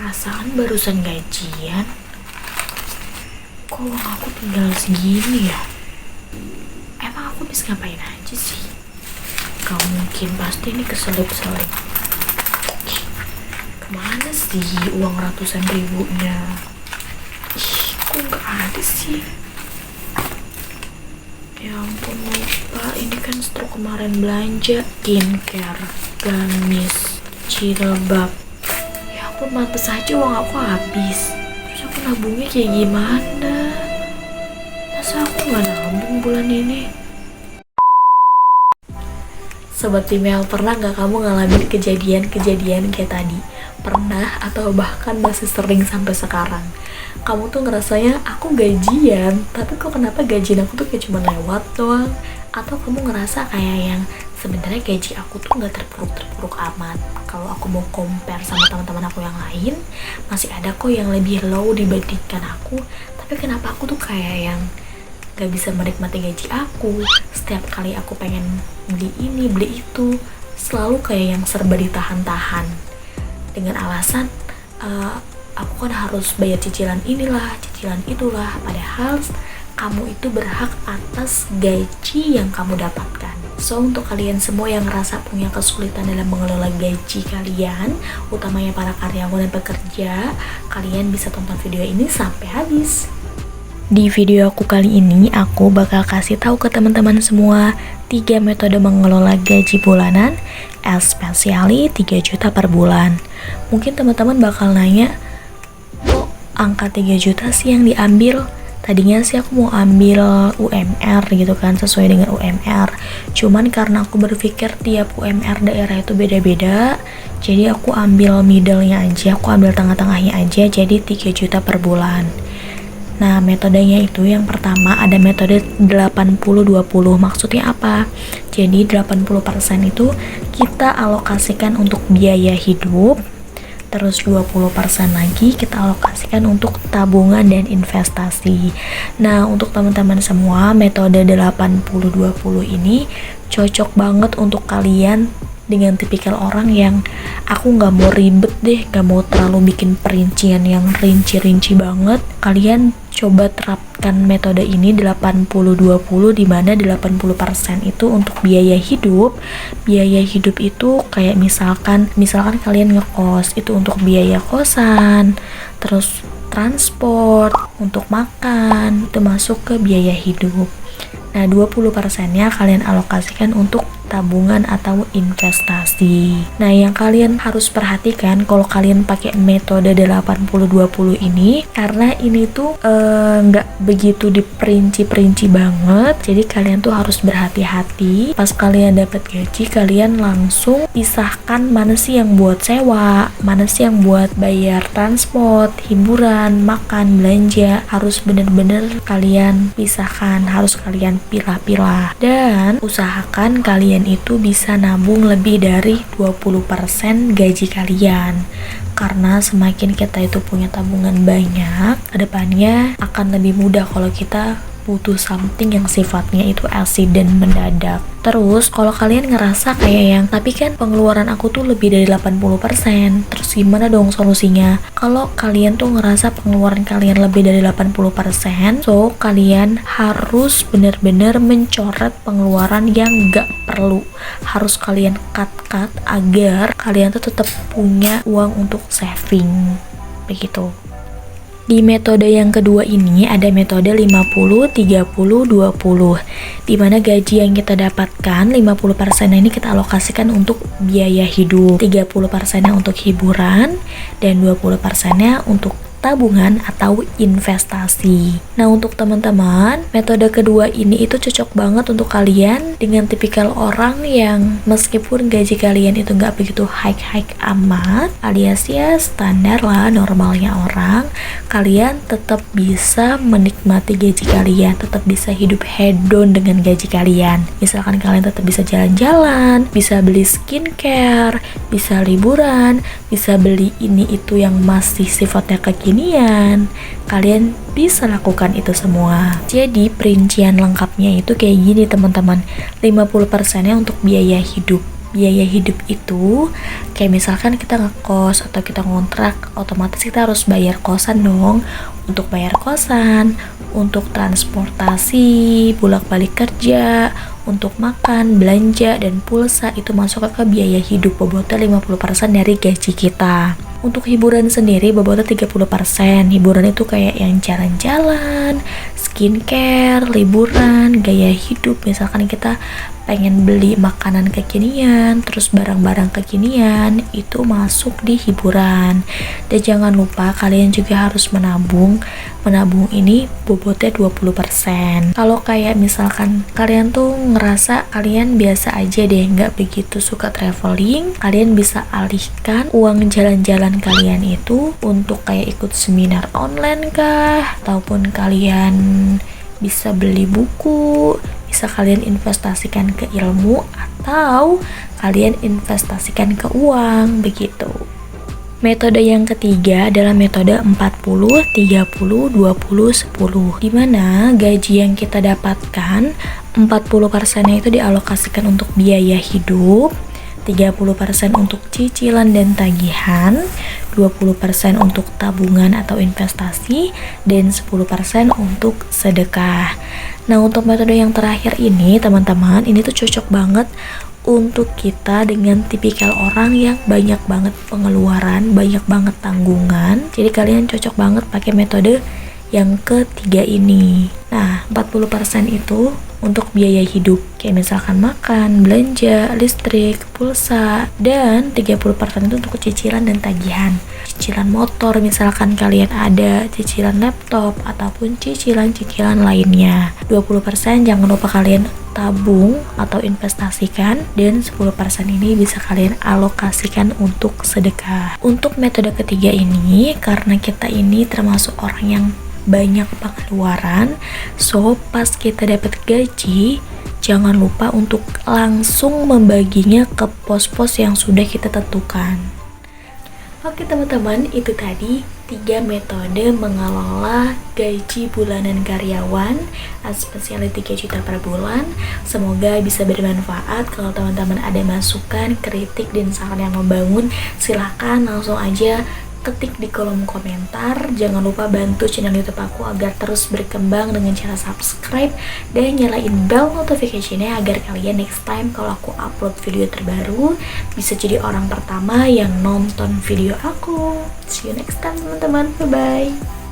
Perasaan barusan gajian, kok uang aku tinggal segini ya? Emang aku bisa ngapain aja sih? Gak mungkin, pasti ini keselip-selip. Kemana sih uang ratusan ribunya? Kok gak ada sih? Ya ampun, lupa. Ini kan stok kemarin belanja. Skincare, gamis, jilbab. Ya ampun, pantes aja uang aku habis. Terus aku nabungnya kayak gimana? Masa aku gak nabung bulan ini? Sobat Female, pernah gak kamu ngalamin kejadian-kejadian kayak tadi? Pernah atau bahkan masih sering sampai sekarang? Kamu tuh ngerasanya aku gajian, tapi kok kenapa gajian aku tuh kayak cuma lewat doang? Atau kamu ngerasa kayak yang sebenarnya gaji aku tuh gak terpuruk amat? Kalau aku mau compare sama teman-teman aku yang lain, masih ada kok yang lebih low dibandingkan aku. Tapi kenapa aku tuh kayak yang gak bisa menikmati gaji aku? Setiap kali aku pengen beli ini, beli itu, selalu kayak yang serba ditahan-tahan dengan alasan aku kan harus bayar cicilan inilah, cicilan itulah. Padahal kamu itu berhak atas gaji yang kamu dapatkan. So, untuk kalian semua yang ngerasa punya kesulitan dalam mengelola gaji kalian, utamanya para karyawan dan pekerja, kalian bisa tonton video ini sampai habis. Di video aku kali ini, aku bakal kasih tahu ke teman-teman semua 3 metode mengelola gaji bulanan, especially 3 juta per bulan. Mungkin teman-teman bakal nanya, kok angka 3 juta sih yang diambil? Tadinya sih aku mau ambil UMR gitu kan, sesuai dengan UMR. Cuman karena aku berpikir tiap UMR daerah itu beda-beda, jadi aku ambil middle-nya aja, aku ambil tengah-tengahnya aja, jadi 3 juta per bulan. Nah, metodenya itu yang pertama ada metode 80-20. Maksudnya apa? Jadi 80% itu kita alokasikan untuk biaya hidup, terus 20% lagi kita alokasikan untuk tabungan dan investasi. Nah, untuk teman-teman semua, metode 80-20 ini cocok banget untuk kalian dengan tipikal orang yang aku gak mau ribet deh, gak mau terlalu bikin perincian yang rinci-rinci banget. Kalian coba terapkan metode ini 80-20, dimana 80% itu untuk biaya hidup. Biaya hidup itu kayak misalkan kalian ngekos, itu untuk biaya kosan, terus transport, untuk makan, itu masuk ke biaya hidup. Nah, 20%-nya kalian alokasikan untuk tabungan atau investasi. Nah, yang kalian harus perhatikan kalau kalian pakai metode 80-20 ini, karena ini tuh nggak begitu diperinci-perinci banget, jadi kalian tuh harus berhati-hati. Pas kalian dapat gaji, kalian langsung pisahkan mana sih yang buat sewa, mana sih yang buat bayar transport, hiburan, makan, belanja. Harus bener-bener kalian pisahkan, harus kalian pilah-pilah. Dan usahakan kalian itu bisa nabung lebih dari 20% gaji kalian, karena semakin kita itu punya tabungan banyak, kedepannya akan lebih mudah kalau kita butuh something yang sifatnya itu accident mendadak. Terus kalau kalian ngerasa kayak yang, tapi kan pengeluaran aku tuh lebih dari 80%, terus gimana dong solusinya? Kalau kalian tuh ngerasa pengeluaran kalian lebih dari 80%, so kalian harus benar-benar mencoret pengeluaran yang gak perlu. Harus kalian cut agar kalian tuh tetap punya uang untuk saving, begitu. Di metode yang kedua ini ada metode 50-30-20, dimana gaji yang kita dapatkan 50% ini kita alokasikan untuk biaya hidup, 30% untuk hiburan, dan 20% untuk tabungan atau investasi. Nah, untuk teman-teman, metode kedua ini itu cocok banget untuk kalian dengan tipikal orang yang meskipun gaji kalian itu nggak begitu high amat, alias ya standar lah, normalnya orang, kalian tetap bisa menikmati gaji kalian, tetap bisa hidup hedon dengan gaji kalian. Misalkan kalian tetap bisa jalan-jalan, bisa beli skincare, bisa liburan, bisa beli ini itu yang masih sifatnya kekinian, kalian bisa lakukan itu semua. Jadi perincian lengkapnya itu kayak gini teman-teman, 50%-nya untuk biaya hidup, biaya hidup itu kayak misalkan kita ngekos atau kita ngontrak, otomatis kita harus bayar kosan dong. Untuk bayar kosan, untuk transportasi, bolak-balik kerja, untuk makan, belanja, dan pulsa itu masuk ke biaya hidup bobotnya 50% dari gaji kita. Untuk hiburan sendiri bobotnya 30%. Hiburan itu kayak yang jalan-jalan, skincare, liburan, gaya hidup. Misalkan kita pengen beli makanan kekinian, terus barang-barang kekinian, itu masuk di hiburan. Dan jangan lupa kalian juga harus menabung. Menabung ini bobotnya 20%. Kalau kayak misalkan kalian tuh ngerasa kalian biasa aja deh, nggak begitu suka traveling, kalian bisa alihkan uang jalan-jalan kalian itu untuk kayak ikut seminar online kah, ataupun kalian bisa beli buku, bisa kalian investasikan ke ilmu, atau kalian investasikan ke uang, begitu. Metode yang ketiga adalah metode 40, 30, 20, 10, di mana gaji yang kita dapatkan 40%-nya itu dialokasikan untuk biaya hidup, 30% untuk cicilan dan tagihan, 20% untuk tabungan atau investasi, dan 10% untuk sedekah. Nah, untuk metode yang terakhir ini, teman-teman, ini tuh cocok banget untuk kita dengan tipikal orang yang banyak banget pengeluaran, banyak banget tanggungan. Jadi kalian cocok banget pakai metode yang ketiga ini. Nah, 40% itu untuk biaya hidup, kayak misalkan makan, belanja, listrik, pulsa, dan 30% itu untuk cicilan dan tagihan. Cicilan motor misalkan kalian ada, cicilan laptop, ataupun cicilan-cicilan lainnya. 20% jangan lupa kalian tabung atau investasikan, dan 10% ini bisa kalian alokasikan untuk sedekah. Untuk metode ketiga ini, karena kita ini termasuk orang yang banyak pengeluaran, so pas kita dapat gaji, jangan lupa untuk langsung membaginya ke pos-pos yang sudah kita tentukan. Oke teman-teman, itu tadi 3 metode mengelola gaji bulanan karyawan, especially 3 juta per bulan. Semoga bisa bermanfaat. Kalau teman-teman ada masukan, kritik, dan saran yang membangun, silahkan langsung aja ketik di kolom komentar. Jangan lupa bantu channel YouTube aku agar terus berkembang dengan cara subscribe dan nyalain bell notification-nya agar kalian next time kalau aku upload video terbaru bisa jadi orang pertama yang nonton video aku. See you next time teman-teman, bye bye.